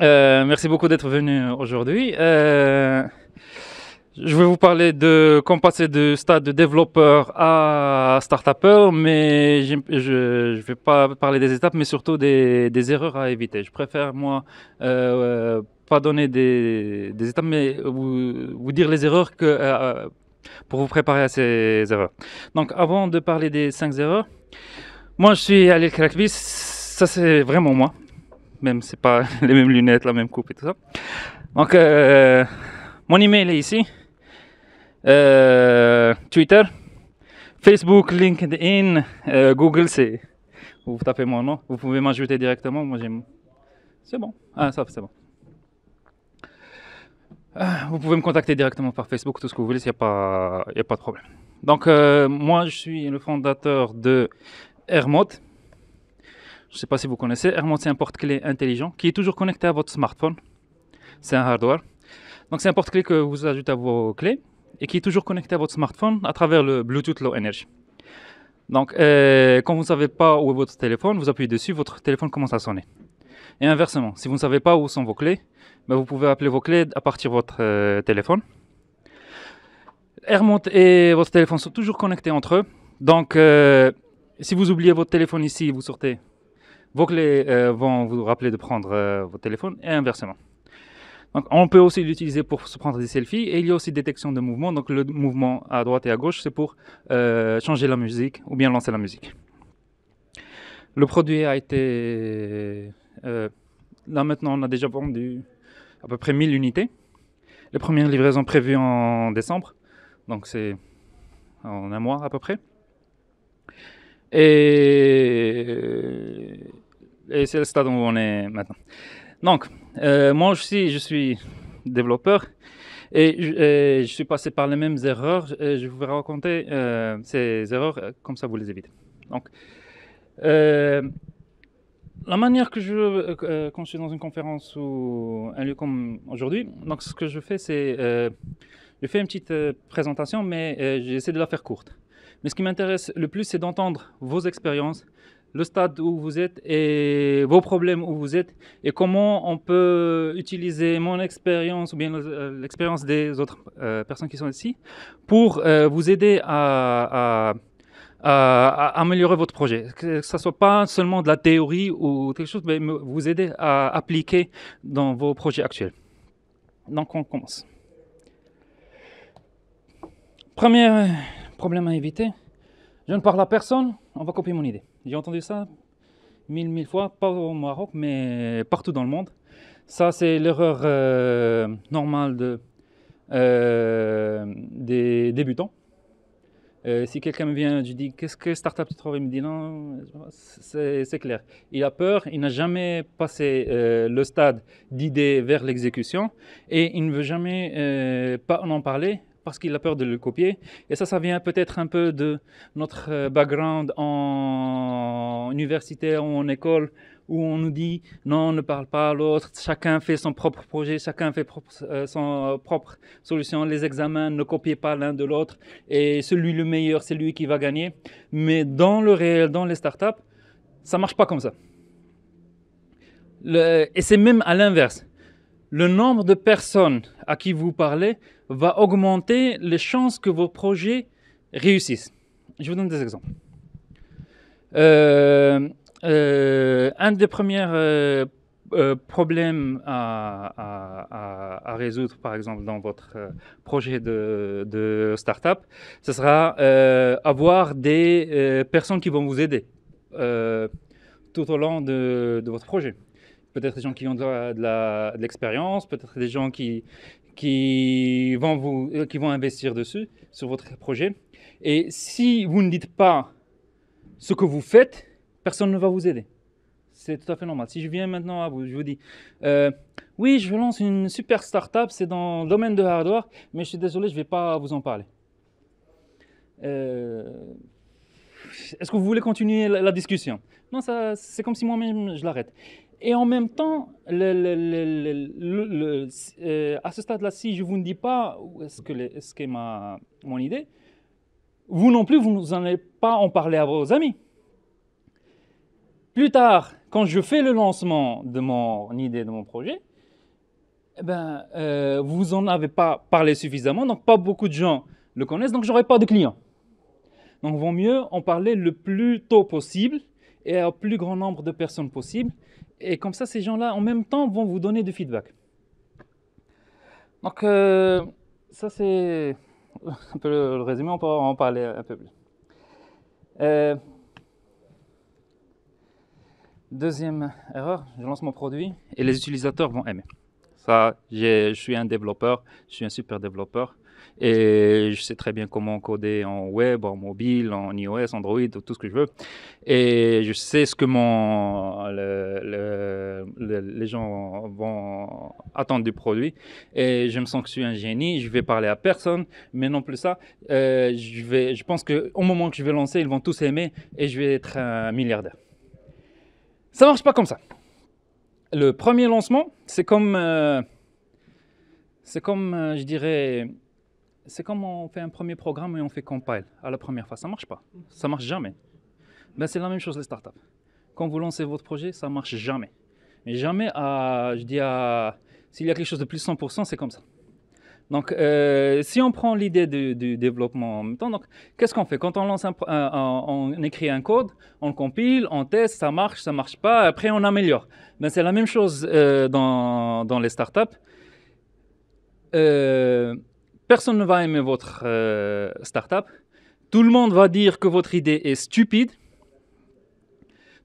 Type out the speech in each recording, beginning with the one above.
Merci beaucoup d'être venu aujourd'hui. Je vais vous parler de comment passer de stade de développeur à start-upper, mais je ne vais pas parler des étapes, mais surtout des erreurs à éviter. Je préfère, moi, pas donner des étapes, mais vous dire les erreurs pour vous préparer à ces erreurs. Donc, avant de parler des 5 erreurs, moi, je suis Alil Krakbis. Ça, c'est vraiment moi. Même c'est pas les mêmes lunettes, la même coupe et tout ça. Donc, mon email est ici. Twitter, Facebook, LinkedIn, Google, c'est. Vous tapez mon nom, vous pouvez m'ajouter directement. Moi, j'aime. C'est bon. Ah, ça, c'est bon. Vous pouvez me contacter directement par Facebook, tout ce que vous voulez, il n'y a pas de problème. Donc, moi, je suis le fondateur de AirMod. Je ne sais pas si vous connaissez. AirMod, c'est un porte-clés intelligent qui est toujours connecté à votre smartphone. C'est un hardware. Donc, c'est un porte-clés que vous ajoutez à vos clés et qui est toujours connecté à votre smartphone à travers le Bluetooth Low Energy. Donc, quand vous ne savez pas où est votre téléphone, vous appuyez dessus, votre téléphone commence à sonner. Et inversement, si vous ne savez pas où sont vos clés, ben vous pouvez appeler vos clés à partir de votre téléphone. AirMod et votre téléphone sont toujours connectés entre eux. Donc, si vous oubliez votre téléphone ici, vous sortez, vos clés vont vous rappeler de prendre votre téléphone et inversement. Donc, on peut aussi l'utiliser pour se prendre des selfies et il y a aussi détection de mouvement. Donc, le mouvement à droite et à gauche, c'est pour changer la musique ou bien lancer la musique. Le produit a été... là maintenant, on a déjà vendu à peu près 1000 unités. Les premières livraisons prévues en décembre. Donc, c'est en un mois à peu près. Et c'est le stade où on est maintenant. Donc, moi aussi, je suis développeur et je suis passé par les mêmes erreurs. Je vais vous raconter ces erreurs, comme ça vous les évitez. Donc, la manière que quand je suis dans une conférence ou un lieu comme aujourd'hui, donc ce que je fais, c'est je fais une petite présentation, mais j'essaie de la faire courte. Mais ce qui m'intéresse le plus, c'est d'entendre vos expériences, le stade où vous êtes et vos problèmes où vous êtes et comment on peut utiliser mon expérience ou bien l'expérience des autres personnes qui sont ici pour vous aider à améliorer votre projet. Que ça ne soit pas seulement de la théorie ou quelque chose, mais vous aider à appliquer dans vos projets actuels. Donc on commence. Premier problème à éviter, je ne parle à personne, on va copier mon idée. J'ai entendu ça mille fois, pas au Maroc, mais partout dans le monde. Ça, c'est l'erreur normale des débutants. Si quelqu'un me vient, je dis qu'est-ce que startup tu trouves, il me dit non, c'est clair. Il a peur, il n'a jamais passé le stade d'idée vers l'exécution et il ne veut jamais pas en parler parce qu'il a peur de le copier. Et ça vient peut-être un peu de notre background en université ou en école où on nous dit non, ne parle pas à l'autre, chacun fait son propre projet, chacun fait son propre solution, les examens, ne copiez pas l'un de l'autre et celui le meilleur, c'est lui qui va gagner. Mais dans le réel, dans les startups, ça ne marche pas comme ça. Et c'est même à l'inverse. Le nombre de personnes à qui vous parlez va augmenter les chances que vos projets réussissent. Je vous donne des exemples. Un des premiers problèmes à résoudre, par exemple, dans votre projet de start-up, ce sera avoir des personnes qui vont vous aider tout au long de votre projet. Peut-être des gens qui ont de l'expérience, peut-être des gens qui vont investir dessus, sur votre projet. Et si vous ne dites pas ce que vous faites, personne ne va vous aider. C'est tout à fait normal. Si je viens maintenant à vous, je vous dis oui, je lance une super start-up, c'est dans le domaine de hardware, mais je suis désolé, je ne vais pas vous en parler. Est-ce que vous voulez continuer la discussion? Non, c'est comme si moi-même je l'arrête. Et en même temps, à ce stade-là, si je ne vous dis pas ce qu'est mon idée, vous non plus, vous n'allez pas en parler à vos amis. Plus tard, quand je fais le lancement de mon idée, de mon projet, vous en avez pas parlé suffisamment, donc pas beaucoup de gens le connaissent, donc j'aurai pas de clients. Donc, il vaut mieux en parler le plus tôt possible et au plus grand nombre de personnes possible. Et comme ça, ces gens-là, en même temps, vont vous donner du feedback. Donc, ça, c'est un peu le résumé. On peut en parler un peu plus. Deuxième erreur, je lance mon produit et les utilisateurs vont aimer. Ça, je suis un développeur, je suis un super développeur et je sais très bien comment coder en web, en mobile, en iOS, Android, tout ce que je veux. Et je sais ce que les gens vont attendre du produit. Et je me sens que je suis un génie, je vais parler à personne, mais non plus ça. Je pense qu'au moment que je vais lancer, ils vont tous aimer et je vais être un milliardaire. Ça marche pas comme ça. Le premier lancement, c'est comme je dirais, c'est comme on fait un premier programme et on fait compile à la première fois. Ça marche pas. Ça marche jamais. C'est la même chose les startups. Quand vous lancez votre projet, ça marche jamais. Mais jamais s'il y a quelque chose de plus 100%, c'est comme ça. Donc, si on prend l'idée du développement en même temps, donc, qu'est-ce qu'on fait? Quand on lance on écrit un code, on le compile, on teste, ça marche pas, après on améliore. C'est la même chose dans les startups. Personne ne va aimer votre startup. Tout le monde va dire que votre idée est stupide.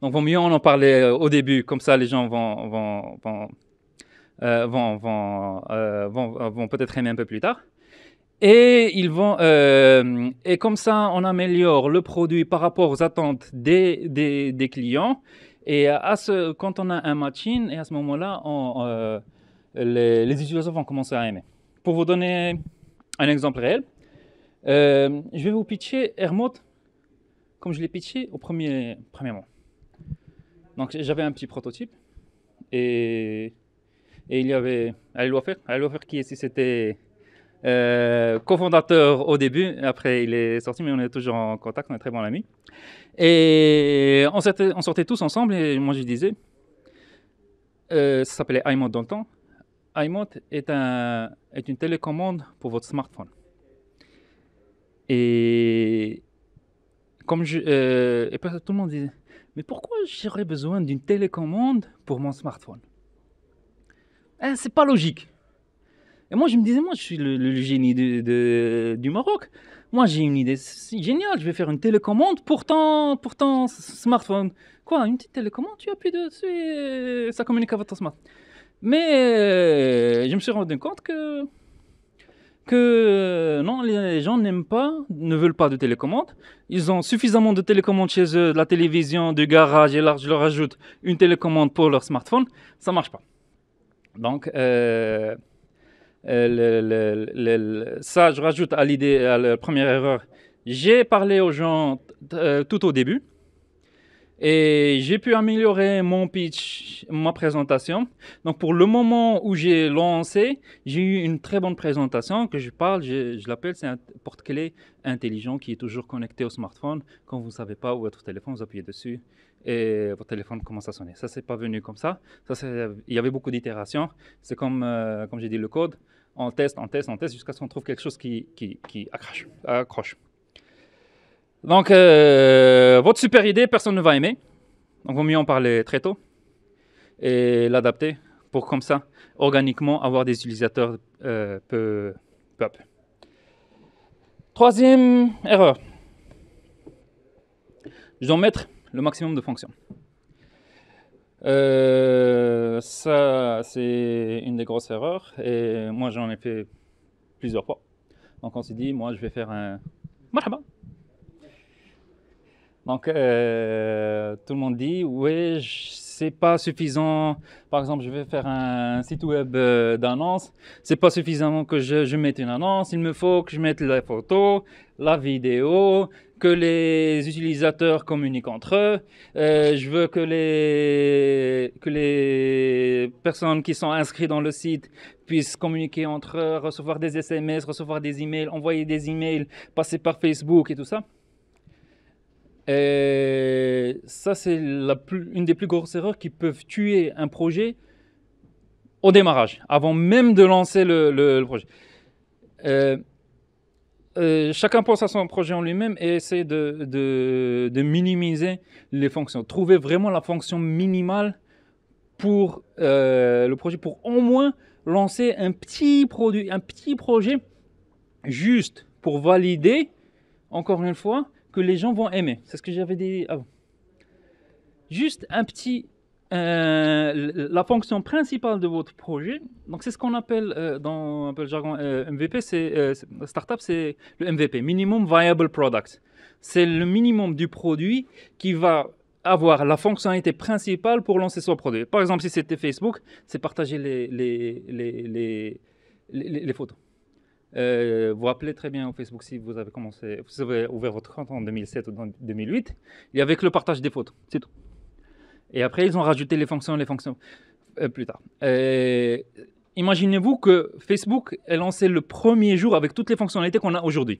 Donc, vaut mieux en parler au début, comme ça les gens vont peut-être aimer un peu plus tard. Et et comme ça, on améliore le produit par rapport aux attentes des clients. Et quand on a un matching, et à ce moment-là, les utilisateurs vont commencer à aimer. Pour vous donner un exemple réel, je vais vous pitcher AirMode comme je l'ai pitché au premier mois. Donc j'avais un petit prototype et il y avait Ali Wafer qui ici c'était cofondateur au début, après il est sorti mais on est toujours en contact, on est très bons amis. Et on sortait tous ensemble et moi je disais, ça s'appelait iMode dans le temps. iMode est une télécommande pour votre smartphone. Et tout le monde disait, mais pourquoi j'aurais besoin d'une télécommande pour mon smartphone? C'est pas logique. Et moi je me disais, moi je suis le génie du Maroc. Moi j'ai une idée géniale, je vais faire une télécommande pour ton smartphone. Quoi, une petite télécommande, tu appuies dessus et ça communique avec ton smartphone. Mais je me suis rendu compte que non, les gens ne veulent pas de télécommande. Ils ont suffisamment de télécommandes chez eux, de la télévision, du garage, et là je leur ajoute une télécommande pour leur smartphone, ça marche pas. Donc ça, je rajoute à la première erreur. J'ai parlé aux gens tout au début. Et j'ai pu améliorer mon pitch, ma présentation. Donc pour le moment où j'ai lancé, j'ai eu une très bonne présentation que je l'appelle, c'est un porte-clés intelligent qui est toujours connecté au smartphone. Quand vous ne savez pas où votre téléphone, vous appuyez dessus et votre téléphone commence à sonner. Ça, c'est pas venu comme ça. Il y avait beaucoup d'itérations. C'est comme j'ai dit, le code. On teste jusqu'à ce qu'on trouve quelque chose qui accroche. Donc, votre super idée, personne ne va aimer. Donc, vaut mieux en parler très tôt et l'adapter pour comme ça, organiquement, avoir des utilisateurs peu à peu. Troisième erreur. Je dois mettre le maximum de fonctions. Ça, c'est une des grosses erreurs et moi, j'en ai fait plusieurs fois. Donc, on s'est dit, moi, je vais faire un marhaba. Donc, tout le monde dit, oui, c'est pas suffisant. Par exemple, je vais faire un site web d'annonce. C'est pas suffisamment que je mette une annonce. Il me faut que je mette la photo, la vidéo, que les utilisateurs communiquent entre eux. Je veux que les personnes qui sont inscrites dans le site puissent communiquer entre eux, recevoir des SMS, recevoir des emails, envoyer des emails, passer par Facebook et tout ça. Et ça, c'est une des plus grosses erreurs qui peuvent tuer un projet au démarrage, avant même de lancer le projet. Chacun pense à son projet en lui-même et essaie de minimiser les fonctions. Trouver vraiment la fonction minimale pour le projet, pour au moins lancer un petit produit, un petit projet, juste pour valider, encore une fois, que les gens vont aimer. C'est ce que j'avais dit avant. Juste un petit... la fonction principale de votre projet, donc c'est ce qu'on appelle dans un peu le jargon MVP, startup, c'est le MVP, Minimum Viable Product. C'est le minimum du produit qui va avoir la fonctionnalité principale pour lancer son produit. Par exemple, si c'était Facebook, c'est partager les photos. Vous vous rappelez très bien au Facebook, si vous avez ouvert votre compte en 2007 ou 2008, il y avait que le partage des photos, c'est tout. Et après, ils ont rajouté les fonctions plus tard. Imaginez-vous que Facebook est lancé le premier jour avec toutes les fonctionnalités qu'on a aujourd'hui.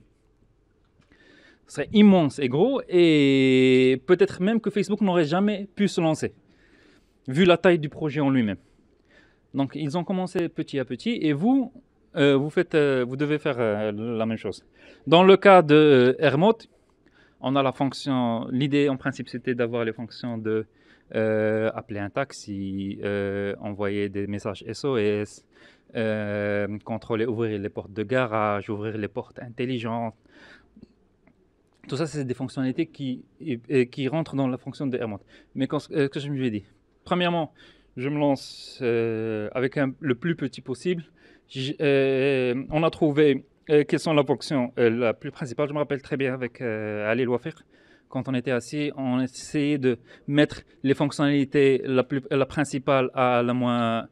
Ce serait immense et gros, et peut-être même que Facebook n'aurait jamais pu se lancer, vu la taille du projet en lui-même. Donc, ils ont commencé petit à petit, et vous devez faire la même chose. Dans le cas de Airmote, on a la fonction, l'idée en principe, c'était d'avoir les fonctions de appeler un taxi, envoyer des messages SOS, contrôler, ouvrir les portes de garage, ouvrir les portes intelligentes. Tout ça, c'est des fonctionnalités qui rentrent dans la fonction de Airmote. Mais ce que je me suis dit, premièrement, je me lance avec le plus petit possible. On a trouvé quelles sont la fonction la plus principale. Je me rappelle très bien avec Ali Louafir. Quand on était assis, on essayait de mettre les fonctionnalités la principale à la moins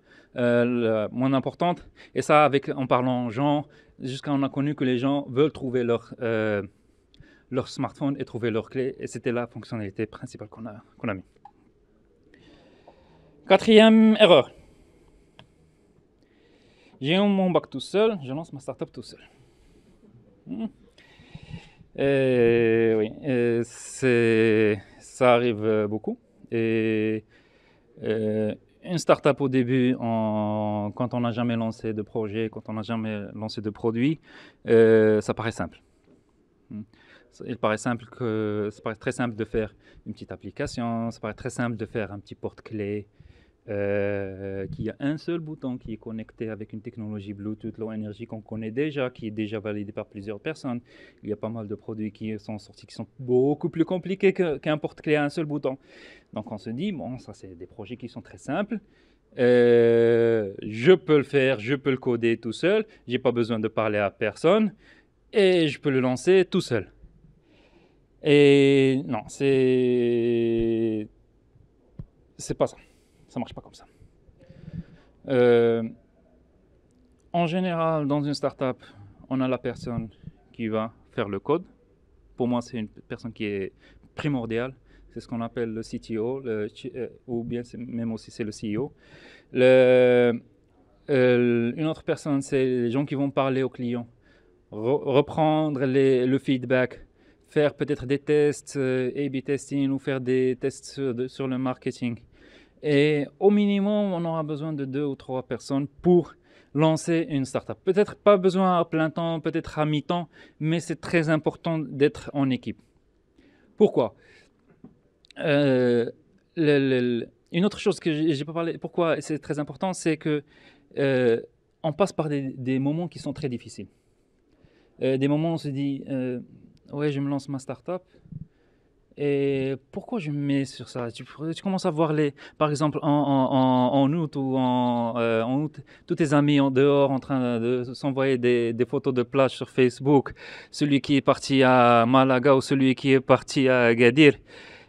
importante. Et ça, en parlant aux gens, jusqu'à on a connu que les gens veulent trouver leur smartphone et trouver leur clé. Et c'était la fonctionnalité principale qu'on a mis. Quatrième erreur. J'ai mon bac tout seul, je lance ma startup tout seul. Oui, ça arrive beaucoup. Et une startup au début, quand on n'a jamais lancé de projet, quand on n'a jamais lancé de produit, ça paraît simple. Ça paraît très simple de faire une petite application, ça paraît très simple de faire un petit porte-clés, qui a un seul bouton qui est connecté avec une technologie Bluetooth Low Energy qu'on connaît déjà, qui est déjà validé par plusieurs personnes. Il y a pas mal de produits qui sont sortis qui sont beaucoup plus compliqués qu'un porte-clés à un seul bouton. Donc on se dit, bon, ça c'est des projets qui sont très simples. Je peux le faire, je peux le coder tout seul, j'ai pas besoin de parler à personne et je peux le lancer tout seul. Et non, c'est pas ça. Ça marche pas comme ça. En général, dans une startup, on a la personne qui va faire le code. Pour moi, c'est une personne qui est primordiale. C'est ce qu'on appelle le CTO, ou bien même aussi c'est le CEO. Une autre personne, c'est les gens qui vont parler aux clients, reprendre le feedback, faire peut-être des tests, A/B testing, ou faire des tests sur le marketing. Et au minimum, on aura besoin de 2 ou 3 personnes pour lancer une startup. Peut-être pas besoin à plein temps, peut-être à mi-temps, mais c'est très important d'être en équipe. Pourquoi ? Une autre chose que j'ai pas parlé, pourquoi c'est très important, c'est que on passe par des moments qui sont très difficiles. Des moments où on se dit, ouais, je me lance ma startup. Et pourquoi je me mets sur ça? Tu commences à voir par exemple en août ou en août, tous tes amis en dehors en train de s'envoyer des photos de plage sur Facebook, celui qui est parti à Malaga ou celui qui est parti à Agadir,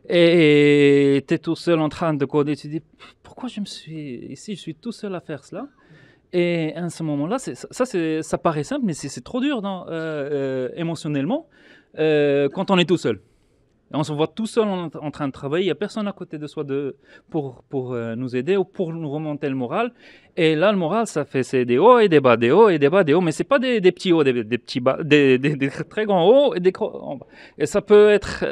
et tu es tout seul en train de coder. Tu te dis, pourquoi je suis tout seul à faire cela? Et à ce moment-là, ça paraît simple, mais c'est trop dur émotionnellement quand on est tout seul. Et on se voit tout seul en train de travailler, il n'y a personne à côté de soi pour nous aider ou pour nous remonter le moral. Et là, le moral, c'est des hauts et des bas, des hauts et des bas, des hauts, mais ce n'est pas des petits hauts, des petits bas, des très grands hauts et des grands bas. Et ça peut être,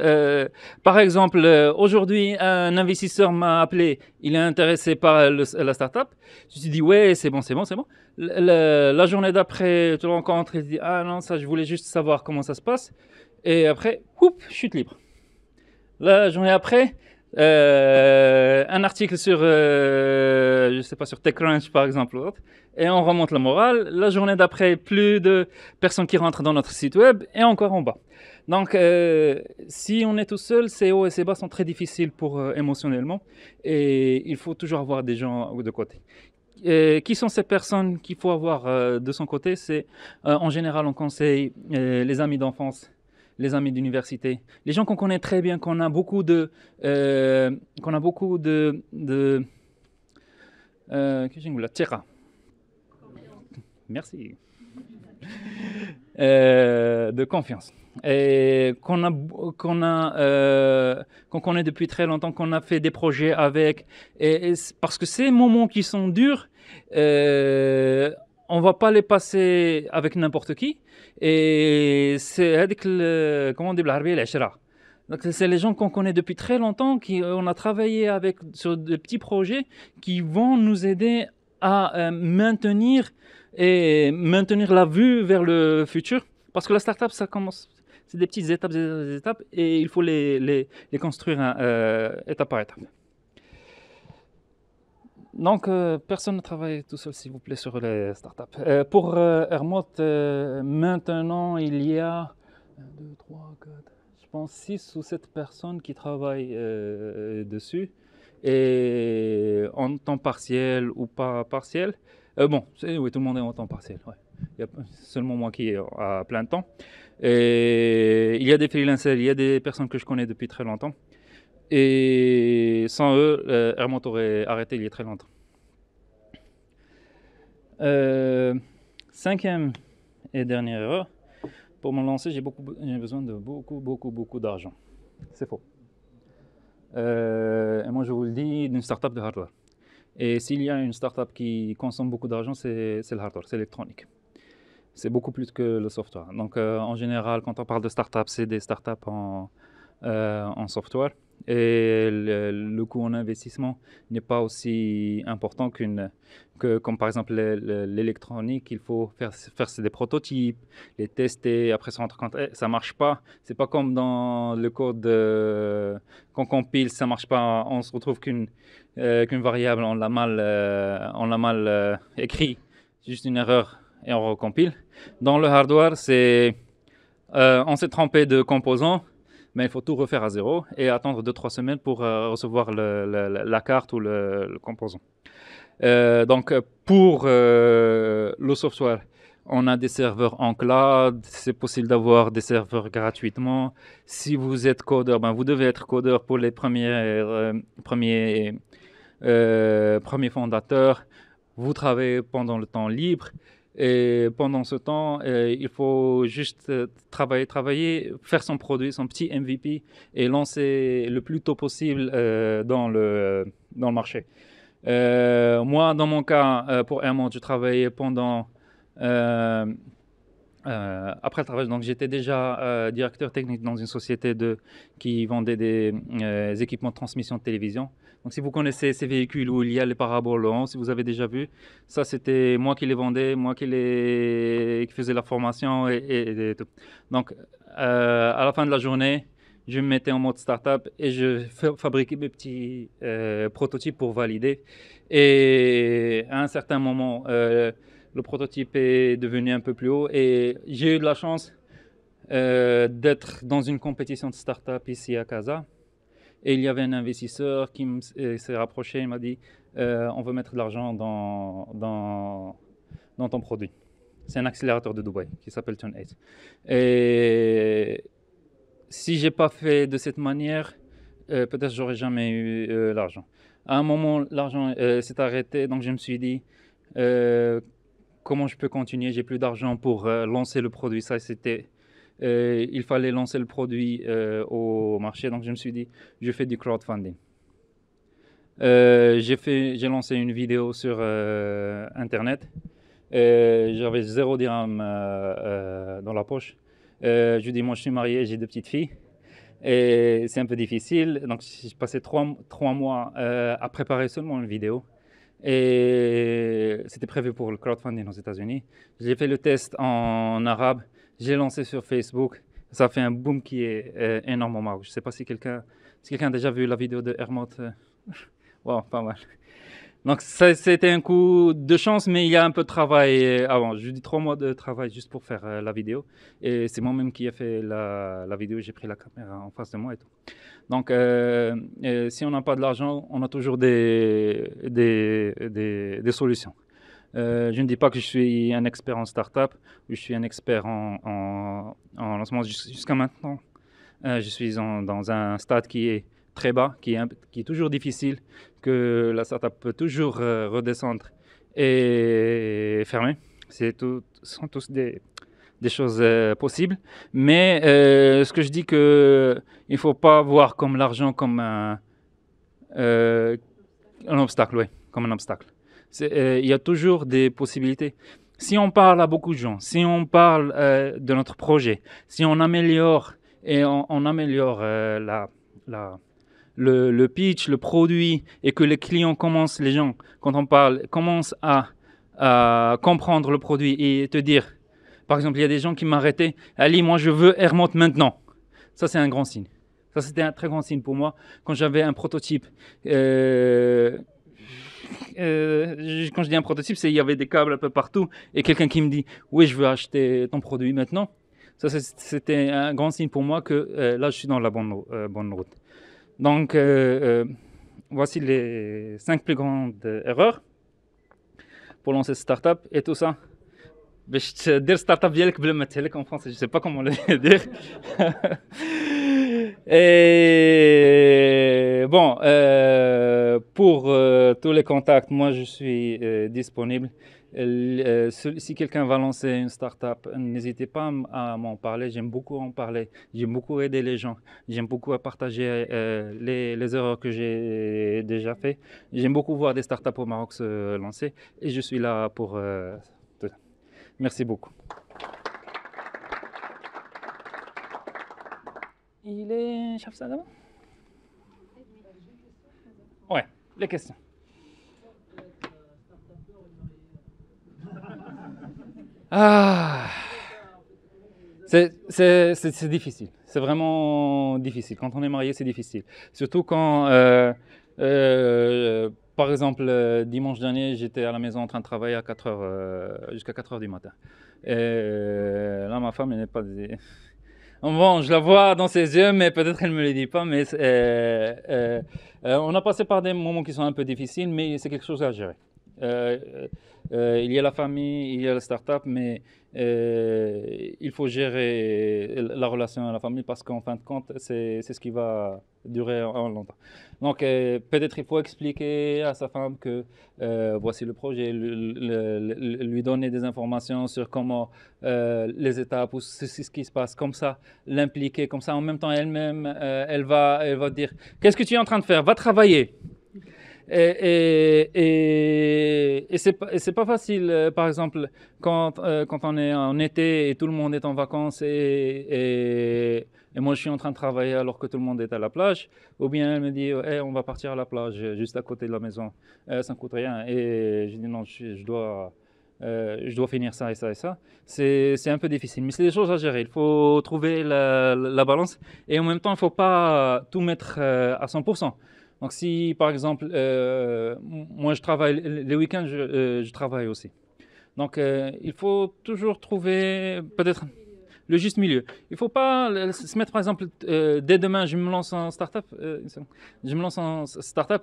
par exemple, aujourd'hui, un investisseur m'a appelé, il est intéressé par la startup. Je me suis dit, ouais, c'est bon, c'est bon, c'est bon. La journée d'après, tu le rencontres, il dit, ah non, ça, je voulais juste savoir comment ça se passe. Et après, chute libre. La journée après, un article sur, je sais pas, sur TechCrunch par exemple, et on remonte le moral. La journée d'après, plus de personnes qui rentrent dans notre site web, et encore en bas. Donc, si on est tout seul, ces hauts et ces bas sont très difficiles émotionnellement, et il faut toujours avoir des gens de côté. Qui sont ces personnes qu'il faut avoir de son côté? C'est en général, on conseille les amis d'enfance, les amis d'université, les gens qu'on connaît très bien, qu'on a beaucoup de merci, de confiance, et qu'on connaît depuis très longtemps, qu'on a fait des projets avec, parce que ces moments qui sont durs, on va pas les passer avec n'importe qui. Et c'est هذيك comment on dit بالعربية العشرة. Donc c'est les gens qu'on connaît depuis très longtemps, on a travaillé avec sur de petits projets qui vont nous aider à maintenir la vue vers le futur. Parce que la startup, ça commence, c'est des petites étapes, des étapes, et il faut les construire étape par étape. Donc, personne ne travaille tout seul, s'il vous plaît, sur les startups. Pour Ermoth, maintenant, il y a 1, 2, 3, 4, je pense 6 ou 7 personnes qui travaillent dessus, et en temps partiel ou pas partiel. Bon, oui, tout le monde est en temps partiel. Ouais. Il y a seulement moi qui est à plein temps. Et il y a des freelancers, il y a des personnes que je connais depuis très longtemps. Et sans eux, Ermoth aurait arrêté il y a très longtemps. Cinquième et dernière erreur, pour me lancer, j'ai besoin de beaucoup d'argent. C'est faux. Et moi, je vous le dis, d'une startup de hardware. Et s'il y a une startup qui consomme beaucoup d'argent, c'est le hardware, c'est l'électronique. C'est beaucoup plus que le software. Donc, en général, quand on parle de startup, c'est des startups en software. Et le coût en investissement n'est pas aussi important comme par exemple l'électronique. Il faut faire des prototypes, les tester, après se rendre compte ça marche pas. C'est pas comme dans le code qu'on compile, ça marche pas. On se retrouve qu'une variable, on l'a mal écrit, c'est juste une erreur et on recompile. Dans le hardware, on s'est trompé de composants, mais il faut tout refaire à zéro et attendre 2-3 semaines pour recevoir la carte ou le composant. Donc, pour le software, on a des serveurs en cloud, c'est possible d'avoir des serveurs gratuitement. Si vous êtes codeur, vous devez être codeur pour les premiers fondateurs. Vous travaillez pendant le temps libre. Et pendant ce temps, il faut juste travailler, faire son produit, son petit MVP et lancer le plus tôt possible dans le marché. Moi, dans mon cas, pour Ermoth, je travaillais pendant... après le travail, donc j'étais déjà directeur technique dans une société qui vendait des équipements de transmission de télévision. Donc, si vous connaissez ces véhicules où il y a les paraboles, si vous avez déjà vu, ça c'était moi qui les vendais, moi qui faisais la formation et tout. Donc, à la fin de la journée, je me mettais en mode startup et je fabriquais mes petits prototypes pour valider. Et à un certain moment, le prototype est devenu un peu plus haut et j'ai eu de la chance d'être dans une compétition de start-up ici à Casa. Et il y avait un investisseur qui s'est rapproché et m'a dit on veut mettre de l'argent dans ton produit. C'est un accélérateur de Dubaï qui s'appelle Turn8. Et si j'ai pas fait de cette manière, peut-être j'aurais jamais eu l'argent. À un moment, l'argent s'est arrêté, donc je me suis dit comment je peux continuer? J'ai plus d'argent pour lancer le produit. Ça, c'était il fallait lancer le produit au marché. Donc, je me suis dit, je fais du crowdfunding. J'ai lancé une vidéo sur Internet. J'avais 0 dirham dans la poche. Je dis, moi, je suis marié, j'ai 2 petites filles. Et c'est un peu difficile. Donc, j'ai passé 3 mois à préparer seulement une vidéo. Et c'était prévu pour le crowdfunding aux États-Unis. J'ai fait le test en arabe. J'ai lancé sur Facebook. Ça a fait un boom qui est énorme au Maroc. Je ne sais pas si quelqu'un a déjà vu la vidéo de Hermot. Wow, pas mal. Donc, c'était un coup de chance, mais il y a un peu de travail avant. Je dis 3 mois de travail juste pour faire la vidéo. Et c'est moi-même qui ai fait la vidéo. J'ai pris la caméra en face de moi et tout. Donc, si on n'a pas de l'argent, on a toujours des solutions. Je ne dis pas que je suis un expert en start-up ou je suis un expert en lancement. Jusqu'à maintenant, je suis dans un stade qui est très bas, qui est toujours difficile, que la startup peut toujours redescendre et fermer. Ce sont tous des choses possibles. Mais ce que je dis il ne faut pas voir comme l'argent comme un obstacle, oui, comme un obstacle. Il y a toujours des possibilités. Si on parle à beaucoup de gens, si on parle de notre projet, si on améliore on améliore le pitch, le produit, et que les clients les gens, quand on parle, commencent à comprendre le produit et te dire, par exemple, il y a des gens qui m'arrêtaient, Ali, moi je veux Hermot maintenant. Ça, c'est un grand signe. Ça, c'était un très grand signe pour moi. Quand j'avais un prototype, quand je dis un prototype, c'est il y avait des câbles un peu partout, et quelqu'un qui me dit, oui, je veux acheter ton produit maintenant. Ça, c'était un grand signe pour moi que là, je suis dans la bonne route. Donc, voici les 5 plus grandes erreurs pour lancer cette startup et tout ça. باش تدير ستارت اب ديالك بلا ما تهلك en français, je sais pas comment le dire. Et bon, pour tous les contacts, moi je suis disponible. Si quelqu'un va lancer une start-up, n'hésitez pas à m'en parler. J'aime beaucoup en parler. J'aime beaucoup aider les gens. J'aime beaucoup partager les erreurs que j'ai déjà fait. J'aime beaucoup voir des start-up au Maroc se lancer. Et je suis là pour tout. Merci beaucoup. Il est chef ça d'abord? Ouais, les questions. Ah, c'est difficile. C'est vraiment difficile. Quand on est marié, c'est difficile. Surtout quand, par exemple, dimanche dernier, j'étais à la maison en train de travailler à 4 heures, jusqu'à 4 heures du matin. Et là, ma femme, elle n'est pas... Bon, je la vois dans ses yeux, mais peut-être qu'elle ne me le dit pas. Mais on a passé par des moments qui sont un peu difficiles, mais c'est quelque chose à gérer. Il y a la famille, il y a la start-up, mais il faut gérer la relation à la famille parce qu'en fin de compte, c'est ce qui va durer en longtemps. Donc, peut-être il faut expliquer à sa femme que voici le projet, lui donner des informations sur comment les étapes ou ce qui se passe, comme ça, l'impliquer, comme ça, en même temps, elle-même, elle va dire, qu'est-ce que tu es en train de faire? Va travailler. Et c'est pas facile, par exemple, quand on est en été et tout le monde est en vacances et moi je suis en train de travailler alors que tout le monde est à la plage, ou bien elle me dit hey, on va partir à la plage juste à côté de la maison, ça ne coûte rien. Et je dis non, je dois finir ça et ça et ça. C'est un peu difficile, mais c'est des choses à gérer. Il faut trouver la balance et en même temps, il ne faut pas tout mettre à 100%. Donc si par exemple, moi je travaille, les week-ends je travaille aussi. Donc il faut toujours trouver peut-être le juste milieu. Il ne faut pas se mettre par exemple, dès demain je me lance en start-up,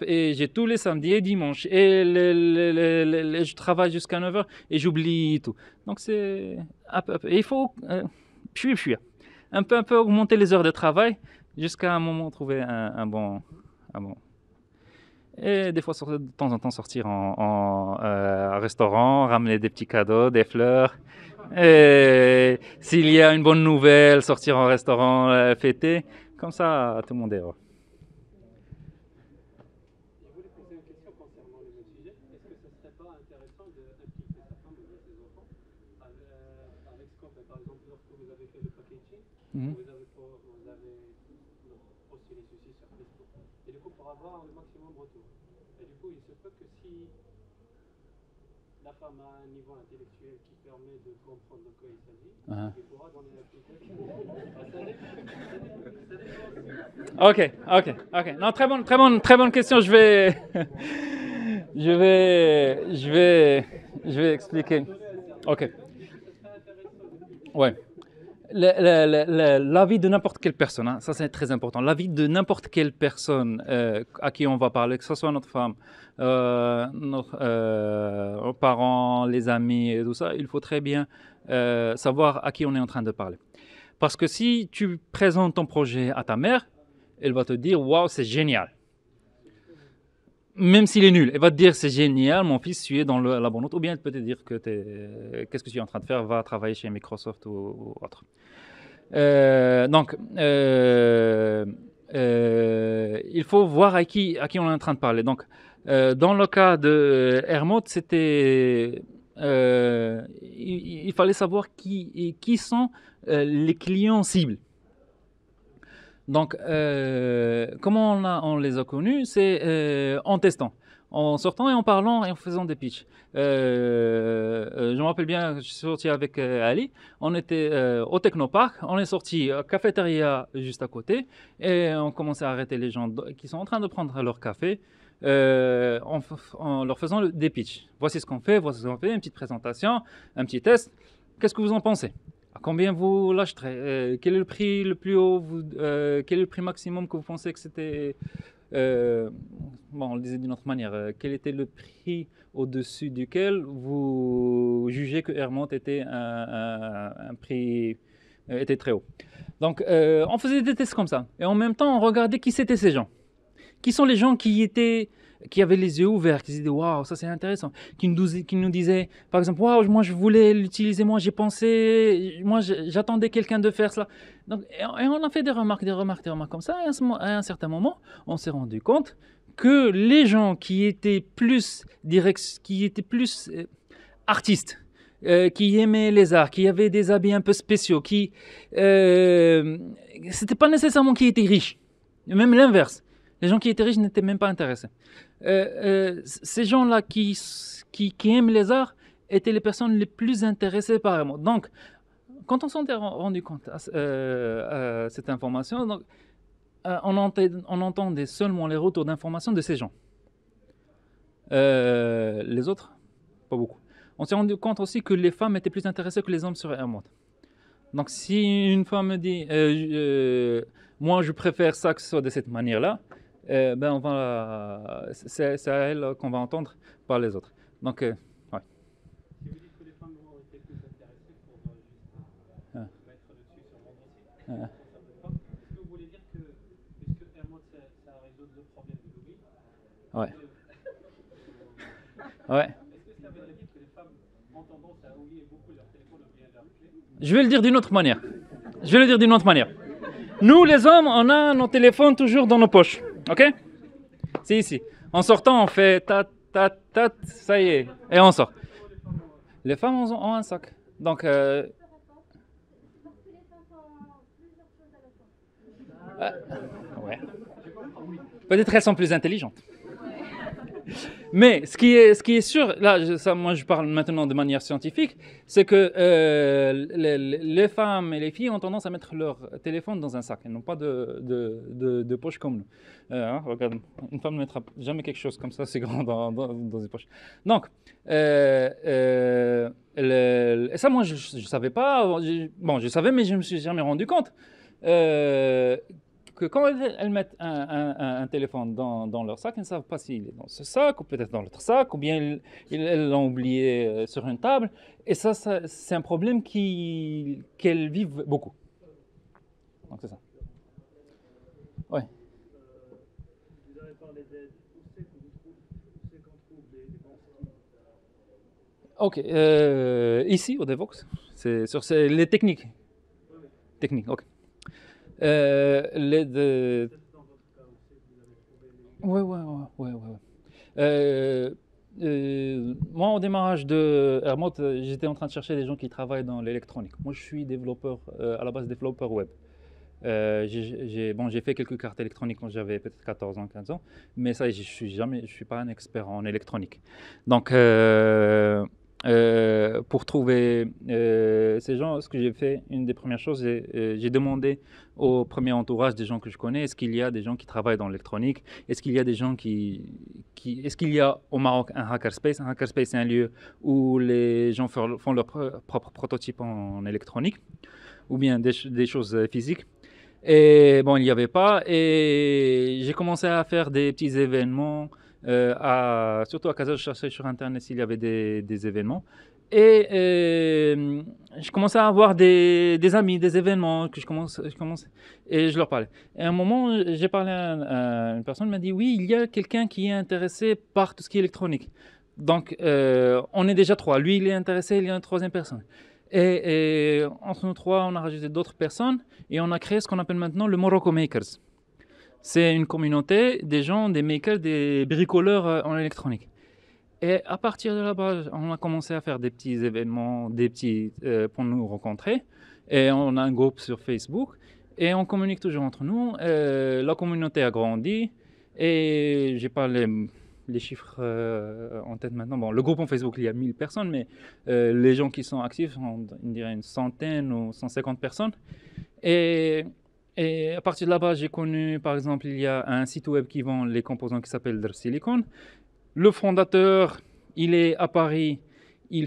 et j'ai tous les samedis et dimanches et je travaille jusqu'à 9h et j'oublie tout. Donc c'est et il faut un peu augmenter les heures de travail jusqu'à un moment trouver un bon. Et des fois, de temps en temps, sortir en restaurant, ramener des petits cadeaux, des fleurs. Et s'il y a une bonne nouvelle, sortir en restaurant, fêter, comme ça, tout le monde est heureux. Je voulais poser une question concernant le même sujet. Est-ce que ce serait pas intéressant d'impliquer sa femme ou bien ses enfants avec ce qu'on fait? Par exemple, lorsque vous avez fait le packaging, Mhm. vous avez posté les soucis sur Facebook. Et du coup, pour avoir le maximum de retour. Et du coup, il se peut que si la femme a un niveau intellectuel qui permet de comprendre de quoi il s'agit, Uh-huh. il pourra donner un feedback. Ça dépend. Ok, ok, ok. Non, très bonne question. Je vais, je vais, je vais expliquer. Ok. Ouais. L'avis de n'importe quelle personne, hein, ça c'est très important. L'avis de n'importe quelle personne à qui on va parler, que ce soit notre femme, nos parents, les amis et tout ça, il faut très bien savoir à qui on est en train de parler. Parce que si tu présentes ton projet à ta mère, elle va te dire waouh, c'est génial. Même s'il est nul, elle va te dire c'est génial, mon fils, tu es dans la bonne route. Ou bien elle peut te dire que qu'est-ce que tu es en train de faire, va travailler chez Microsoft ou autre. Donc, il faut voir à qui on est en train de parler. Donc, dans le cas de Hermod, il fallait savoir qui sont les clients cibles. Donc, comment on les a connus? C'est en testant, en sortant et en parlant et en faisant des pitchs. Je me rappelle bien, je suis sorti avec Ali, on était au Technopark, on est sorti à cafétéria juste à côté et on commençait à arrêter les gens qui sont en train de prendre leur café en leur faisant des pitchs. Voici ce qu'on fait, voici ce qu'on fait, une petite présentation, un petit test. Qu'est-ce que vous en pensez? À combien vous l'achèterez? Quel est le prix le plus haut quel est le prix maximum que vous pensez que c'était bon, on le disait d'une autre manière. Quel était le prix au-dessus duquel vous jugez que Hermont était un prix était très haut? Donc, on faisait des tests comme ça. Et en même temps, on regardait qui c'étaient ces gens. Qui sont les gens qui avaient les yeux ouverts, qui se disaient waouh, ça c'est intéressant, qui nous disaient par exemple waouh, moi je voulais l'utiliser, moi j'ai pensé, moi j'attendais quelqu'un de faire cela. Donc, et on a fait des remarques comme ça, et à un certain moment, on s'est rendu compte que les gens qui étaient plus artistes, qui aimaient les arts, qui avaient des habits un peu spéciaux, c'était pas nécessairement qui étaient riches, même l'inverse. Les gens qui étaient riches n'étaient même pas intéressés. Ces gens-là qui aiment les arts étaient les personnes les plus intéressées par moi. Donc, quand on s'en est rendu compte à cette information, donc, on entendait seulement les retours d'information de ces gens. Les autres, pas beaucoup. On s'est rendu compte aussi que les femmes étaient plus intéressées que les hommes sur Hermod. Donc, si une femme me dit moi je préfère ça que ce soit de cette manière-là, ben c'est à elle qu'on va entendre par les autres. Donc, ouais. Si vous dites que les femmes ont été plus intéressées pour juste Ah, mettre dessus sur mon dossier, ah, pour certaines femmes, est-ce que vous voulez dire que, puisque Hermod ça résout le problème de l'oubli, ouais. est-ce Ouais. que ça veut dire que les femmes ont tendance à oublier beaucoup leur téléphone ou bien leur clé? Je vais le dire d'une autre manière. Je vais le dire d'une autre manière. Nous, les hommes, on a nos téléphones toujours dans nos poches. Ok? C'est ici. En sortant, on fait tat, tat, tat, ça y est, et on sort. Les femmes ont un sac. Donc, ouais. Peut-être elles sont plus intelligentes. Mais ce qui est sûr, là, moi je parle maintenant de manière scientifique, c'est que les femmes et les filles ont tendance à mettre leur téléphone dans un sac. Elles n'ont pas de poche comme nous. Regarde, une femme ne mettra jamais quelque chose comme ça, c'est grand dans une poche. Donc, et ça, moi je ne savais pas. Bon, je savais, mais je ne me suis jamais rendu compte. Que quand elles mettent un téléphone dans leur sac, elles ne savent pas s'il est dans ce sac ou peut-être dans l'autre sac, ou bien elles l'ont oublié sur une table. Et ça c'est un problème qu'elles vivent beaucoup. Donc c'est ça. Ouais. Vous avez parlé d'aide. Où c'est qu'on trouve les bons skills? Ok. Ici, au Devox, C'est sur les techniques. Techniques, ok. Les de... Ouais, ouais, ouais, ouais, ouais. Moi, au démarrage de Hermot, j'étais en train de chercher des gens qui travaillent dans l'électronique. Moi, je suis développeur, à la base développeur web. Bon, j'ai fait quelques cartes électroniques quand j'avais peut-être 14 ans, 15 ans, mais ça, je suis pas un expert en électronique. Donc, pour trouver ces gens, ce que j'ai fait, une des premières choses, j'ai demandé au premier entourage des gens que je connais, est-ce qu'il y a des gens qui travaillent dans l'électronique? Est-ce qu'il y a des gens est-ce qu'il y a au Maroc un hackerspace? Un hackerspace, c'est un lieu où les gens font leur propre prototype en électronique, ou bien des choses physiques. Et bon, il n'y avait pas. Et j'ai commencé à faire des petits événements, surtout à Casa, je cherchais sur Internet s'il y avait des événements. Et je commençais à avoir des amis, des événements que et je leur parlais. Et à un moment, j'ai parlé à une personne, m'a dit oui, il y a quelqu'un qui est intéressé par tout ce qui est électronique. Donc, on est déjà trois. Lui, il est intéressé, il y a une troisième personne. Et entre nous trois, on a rajouté d'autres personnes et on a créé ce qu'on appelle maintenant le Morocco Makers. C'est une communauté des gens, des makers, des bricoleurs en électronique. Et à partir de là-bas, on a commencé à faire des petits événements, pour nous rencontrer. Et on a un groupe sur Facebook et on communique toujours entre nous. La communauté a grandi et j'ai pas les chiffres en tête maintenant. Bon, le groupe en Facebook, il y a 1000 personnes, mais les gens qui sont actifs, on dirait une centaine ou 150 personnes. Et, et à partir de là-bas, j'ai connu, par exemple, il y a un site web qui vend les composants qui s'appelle Dar Silicon. Le fondateur, il est à Paris, il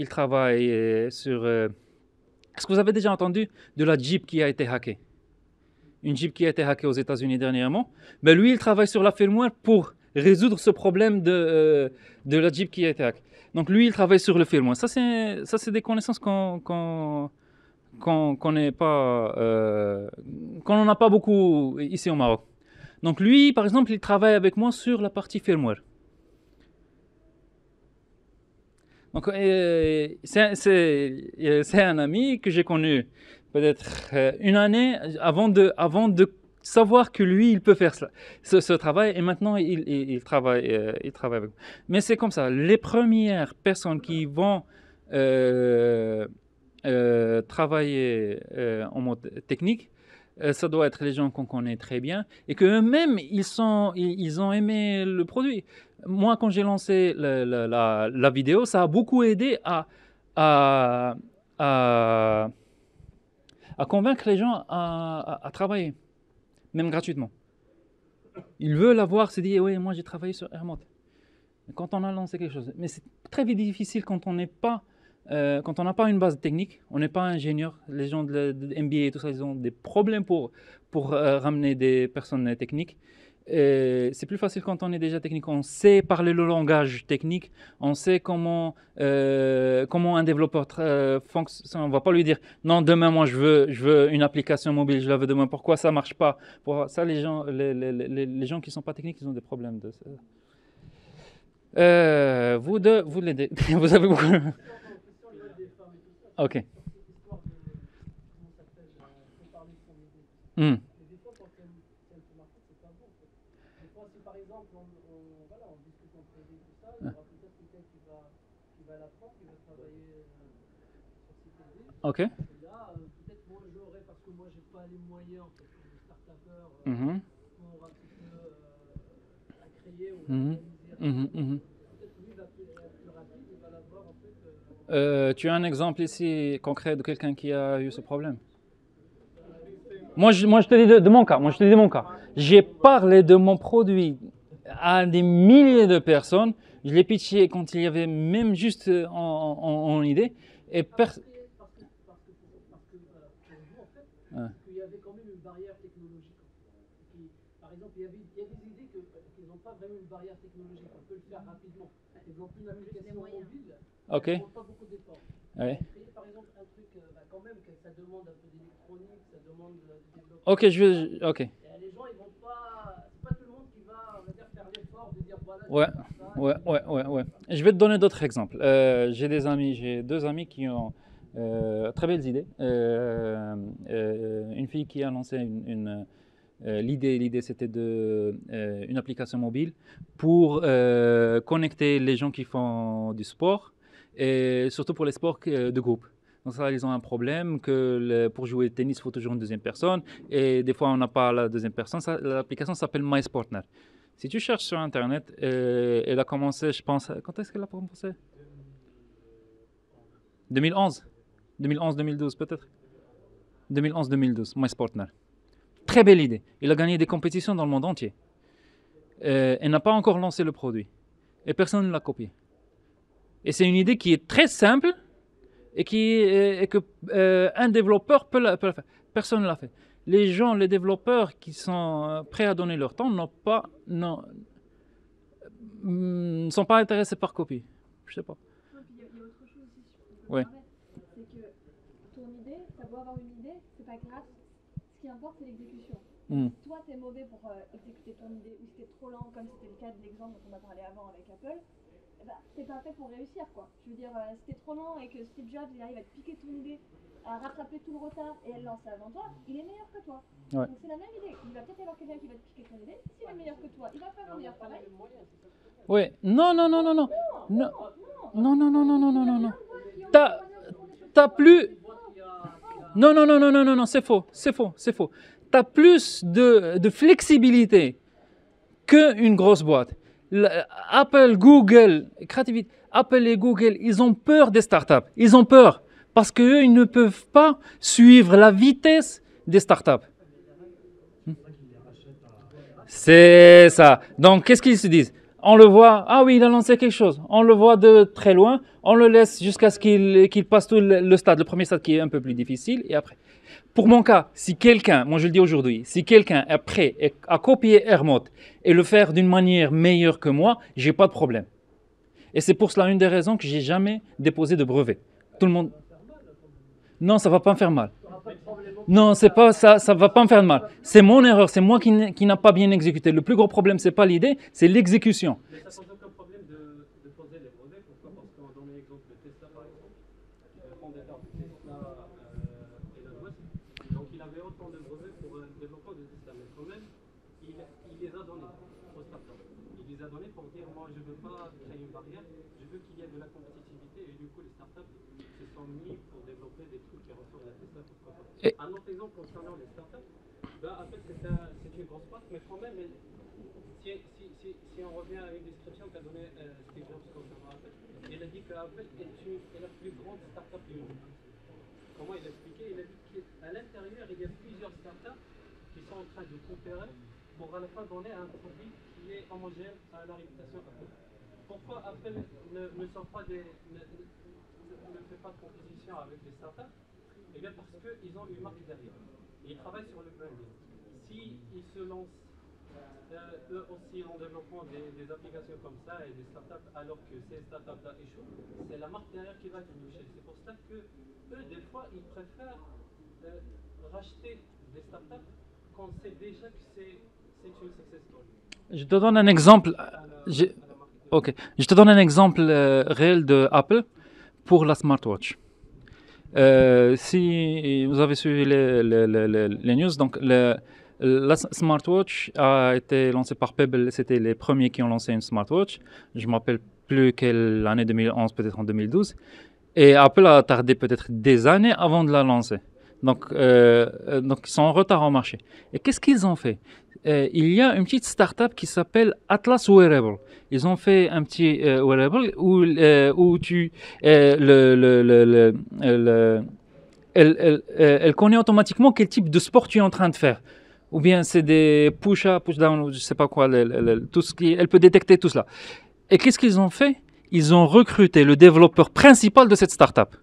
travaille sur... Est-ce que vous avez déjà entendu de la Jeep qui a été hackée? Une Jeep qui a été hackée aux États-Unis dernièrement. Ben lui, il travaille sur la firmware pour résoudre ce problème de la Jeep qui a été hackée. Donc lui, il travaille sur le firmware. Ça, c'est des connaissances qu'on n'est pas, qu'on n'en a pas beaucoup ici au Maroc. Donc lui, par exemple, il travaille avec moi sur la partie firmware. Donc c'est un ami que j'ai connu peut-être une année avant de savoir que lui, il peut faire ce travail. Et maintenant, il travaille avec moi. Mais c'est comme ça. Les premières personnes qui vont travailler en mode technique, ça doit être les gens qu'on connaît très bien et qu'eux-mêmes, ils ont aimé le produit. Moi, quand j'ai lancé la vidéo, ça a beaucoup aidé à, à, à convaincre les gens à travailler, même gratuitement. Ils veulent avoir, se dire, oui, moi j'ai travaillé sur Hermot. Quand on a lancé quelque chose. Mais c'est très difficile quand on n'est pas... quand on n'a pas une base technique, on n'est pas ingénieur, les gens de MBA et tout ça, ils ont des problèmes pour ramener des personnes techniques. C'est plus facile quand on est déjà technique, on sait parler le langage technique, on sait comment un développeur fonctionne. On ne va pas lui dire non, demain moi je veux une application mobile, je la veux demain, pourquoi ça ne marche pas? Pour ça, les gens qui ne sont pas techniques, ils ont des problèmes de ça. Vous deux, vous l'aidez. Vous avez beaucoup. Ok. Hmm. Ok. Mhm. Mhm. Mhm. Mhm. Tu as un exemple ici concret de quelqu'un qui a eu ce problème? Moi, je te dis de mon cas. Moi, je te dis de mon cas. J'ai parlé de mon produit à des milliers de personnes. Je l'ai pitché quand il y avait même juste en idée. Et Ouais. Il y avait quand même une barrière technologique. Par exemple, il y a des idées qui n'ont pas vraiment une barrière technologique. On peut le faire rapidement. Développer une application mobile, Ok. ça ne demande pas beaucoup d'efforts. Ouais. Créer par exemple un truc, quand même, que ça demande un peu d'électronique, ça demande de développer. Ok, Ok. Et les gens, ils vont pas. C'est pas tout le monde qui va, on va dire, faire l'effort de dire voilà, Ouais. je vais faire ça. Ouais. Je vais te donner d'autres exemples. J'ai deux amis qui ont très belles idées. Une fille qui a lancé l'idée c'était une application mobile pour connecter les gens qui font du sport et surtout pour les sports de groupe. Donc ça, ils ont un problème que pour jouer au tennis, il faut toujours une deuxième personne et des fois on n'a pas la deuxième personne. L'application s'appelle MySportner. Si tu cherches sur Internet, elle a commencé, je pense, quand est-ce qu'elle a commencé? 2011, 2011-2012 peut-être. 2011-2012, MySportner. Très belle idée. Il a gagné des compétitions dans le monde entier. Elle n'a pas encore lancé le produit. Et personne ne l'a copié. Et c'est une idée qui est très simple et que un développeur peut la faire. Personne ne l'a fait. Les développeurs qui sont prêts à donner leur temps ne sont pas intéressés par copier. Je sais pas. Il y a autre chose aussi, si je peux Ouais. me permettre, c'est que ton idée, ça doit avoir une idée, c'est pas grave. Ce qui importe, c'est l'exécution. Mm. Si toi, t'es mauvais pour exécuter ton idée, ou si t'es trop lent, comme c'était le cas de l'exemple dont on a parlé avant avec Apple, eh ben, t'es pas fait pour réussir, quoi. Je veux dire, si t'es trop lent et que Steve Jobs il arrive à te piquer ton idée, à rattraper tout le retard et à le lancer avant toi, il est meilleur que toi. Ouais. Donc c'est la même idée. Il va peut-être y avoir quelqu'un qui va te piquer ton idée. S'il est meilleur que toi, il va faire un meilleur travail. Ouais. Non. Non. T'as plus. Non, c'est faux. T'as plus de flexibilité qu'une grosse boîte. Apple, Google, créativité. Apple et Google, ils ont peur des startups. Ils ont peur parce qu'eux, ils ne peuvent pas suivre la vitesse des startups. C'est ça. Donc, qu'est-ce qu'ils se disent? On le voit, ah oui, il a lancé quelque chose. On le voit de très loin, on le laisse jusqu'à ce qu'il passe tout le stade, le premier stade qui est un peu plus difficile, et après. Pour mon cas, si quelqu'un, moi je le dis aujourd'hui, si quelqu'un est prêt à copier Hermod et le faire d'une manière meilleure que moi, j'ai pas de problème. Et c'est pour cela une des raisons que j'ai jamais déposé de brevet. Tout le monde. Non, ça va pas me faire mal. Non, c'est pas ça, ça va pas me faire mal. C'est mon erreur, c'est moi qui n'a pas bien exécuté. Le plus gros problème, c'est pas l'idée, c'est l'exécution. Mais ça pose aucun problème de poser les brevets. Pourquoi? Parce qu'on va donner l'exemple de Tesla par exemple. Le fondateur de Tesla, Elon Musk. Donc il avait autant de brevets pour un développement de Tesla. Mais quand même, il les a donnés aux startups. Il les a donnés pour dire moi je veux pas créer une barrière, je veux qu'il y ait de la compétitivité. Et du coup les startups se sont mis pour développer des trucs qui ressemblent à Tesla. Pourquoi pas? Un autre exemple concernant les startups, en fait c'est une grosse boîte, mais quand même, si on revient à une description qu'a donnée Steve Jobs concernant Apple, il a dit qu'Apple est la plus grande startup du monde. Comment il a expliqué? Il a dit qu'à l'intérieur, il y a plusieurs startups qui sont en train de coopérer pour à la fin donner un produit qui est homogène à la réputation Apple. Pourquoi Apple ne fait pas de compétition avec les startups? Eh bien parce qu'ils ont une marque derrière. Et ils travaillent sur le branding. S'ils se lancent eux aussi en développement des applications comme ça et des startups alors que ces startups-là échouent, c'est la marque derrière qui va être touchée. C'est pour ça que eux, des fois, ils préfèrent racheter des startups quand on sait déjà que c'est une success story. Je te donne un exemple. Ok. Je te donne un exemple réel de Apple pour la smartwatch. Si vous avez suivi les news, donc la smartwatch a été lancée par Pebble. C'était les premiers qui ont lancé une smartwatch. Je ne me rappelle plus quelle année, 2011, peut-être en 2012. Et Apple a tardé peut-être des années avant de la lancer. Donc ils sont en retard en marché. Et qu'est-ce qu'ils ont fait? Il y a une petite start-up qui s'appelle Atlas Wearable. Ils ont fait un petit wearable où tu elle connaît automatiquement quel type de sport tu es en train de faire. Ou bien c'est des push-up, push-down, ou je sais pas quoi, tout ce qui, elle peut détecter tout cela. Et qu'est-ce qu'ils ont fait? Ils ont recruté le développeur principal de cette start-up.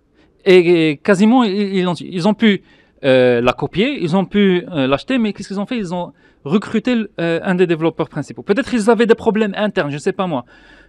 Et quasiment, ils ont pu la copier, ils ont pu l'acheter, mais qu'est-ce qu'ils ont fait? Ils ont recruté un des développeurs principaux. Peut-être qu'ils avaient des problèmes internes, je ne sais pas moi.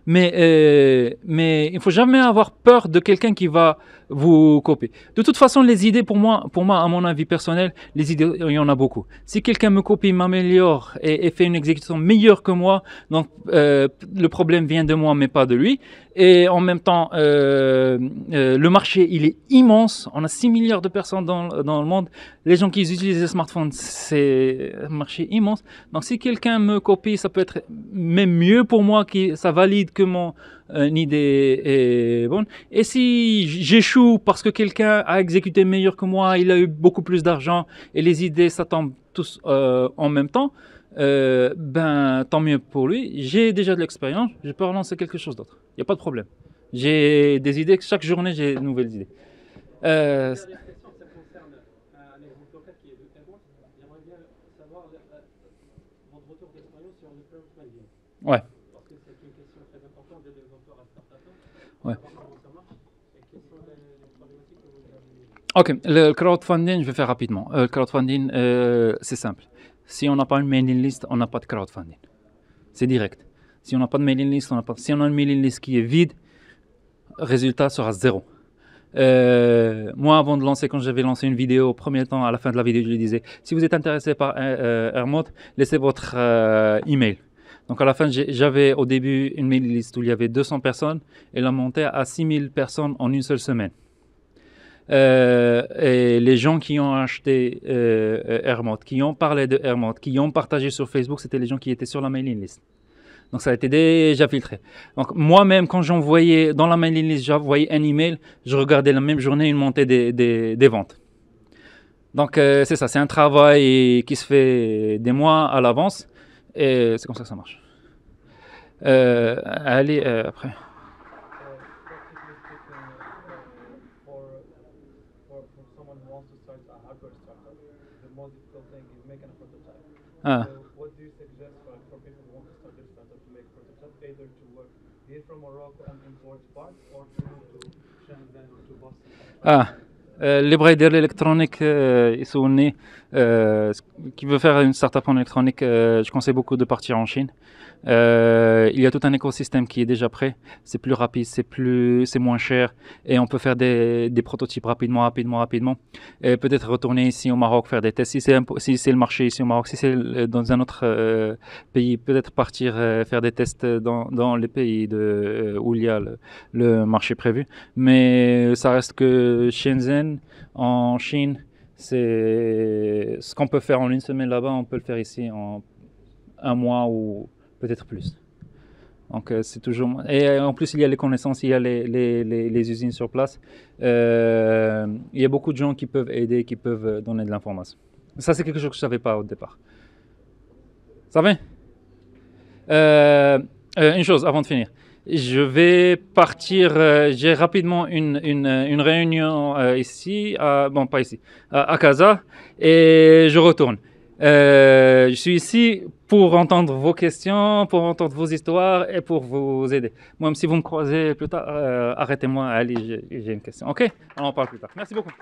mais il ne faut jamais avoir peur de quelqu'un qui va vous copier. De toute façon, les idées, pour moi, à mon avis personnel, les idées, il y en a beaucoup. Si quelqu'un me copie, m'améliore et fait une exécution meilleure que moi, donc le problème vient de moi, mais pas de lui. Et en même temps, le marché, il est immense. On a 6 milliards de personnes dans le monde. Les gens qui utilisent les smartphones, c'est un marché immense. Donc si quelqu'un me copie, ça peut être même mieux pour moi, ça valide que mon idée est bonne. Et si j'échoue parce que quelqu'un a exécuté meilleur que moi, il a eu beaucoup plus d'argent et les idées, ça tombe tous en même temps, ben tant mieux pour lui. J'ai déjà de l'expérience, je peux relancer quelque chose d'autre. Il n'y a pas de problème. J'ai des idées, chaque journée j'ai de nouvelles idées. Dernière question, ça concerne un exemple local qui est de Airmont. J'aimerais bien savoir votre retour d'expérience sur le crowdfunding. Ouais. Parce que c'est une question très importante des développeurs à start-up. Ouais. Comment ça marche et quelles sont les problématiques que vous avez. Ok, le crowdfunding, je vais faire rapidement. Le crowdfunding, c'est simple. Si on n'a pas une mailing list, on n'a pas de crowdfunding. C'est direct. Si on n'a pas de mailing list, si on a une mailing list qui est vide, résultat sera zéro. Moi, avant de lancer, quand j'avais lancé une vidéo, au premier temps, à la fin de la vidéo, je lui disais, si vous êtes intéressé par Airmont, laissez votre email. Donc à la fin, j'avais au début une mailing list où il y avait 200 personnes et l'a monté à 6000 personnes en une seule semaine. Et les gens qui ont acheté Airmont, qui ont parlé de Airmont, qui ont partagé sur Facebook, c'était les gens qui étaient sur la mailing list. Donc ça a été déjà filtré. Donc moi-même, quand j'envoyais dans la mailing list, j'envoyais un email, je regardais la même journée une montée des ventes. Donc c'est ça, c'est un travail qui se fait des mois à l'avance et c'est comme ça que ça marche. Allez, après. For someone who wants to start a hardware startup, the most difficult thing is making a prototype. Ah. So what do you suggest for people who want to start their startup to make prototype, either to work here from Morocco and import parts, or to move to Shenzhen or to Boston? البغا l'électronique يسولني qui veut faire une startup en électronique, je conseille beaucoup de partir en Chine. Il y a tout un écosystème qui est déjà prêt, c'est plus rapide, c'est moins cher et on peut faire des prototypes rapidement et peut-être retourner ici au Maroc faire des tests si c'est le marché ici au Maroc, si c'est dans un autre pays, peut-être partir faire des tests dans les pays où il y a le marché prévu, mais ça reste que Shenzhen en Chine, c'est ce qu'on peut faire en une semaine là-bas, on peut le faire ici en un mois ou peut-être plus. Donc c'est toujours... Et en plus il y a les connaissances, il y a les usines sur place. Il y a beaucoup de gens qui peuvent aider, qui peuvent donner de l'information. Ça c'est quelque chose que je ne savais pas au départ. Ça va? Une chose avant de finir. Je vais partir, j'ai rapidement une réunion ici, bon pas ici, à Casa, et je retourne. Je suis ici pour entendre vos questions, pour entendre vos histoires et pour vous aider. Moi, même si vous me croisez plus tard, arrêtez-moi, allez, j'ai une question. Ok? On en parle plus tard. Merci beaucoup.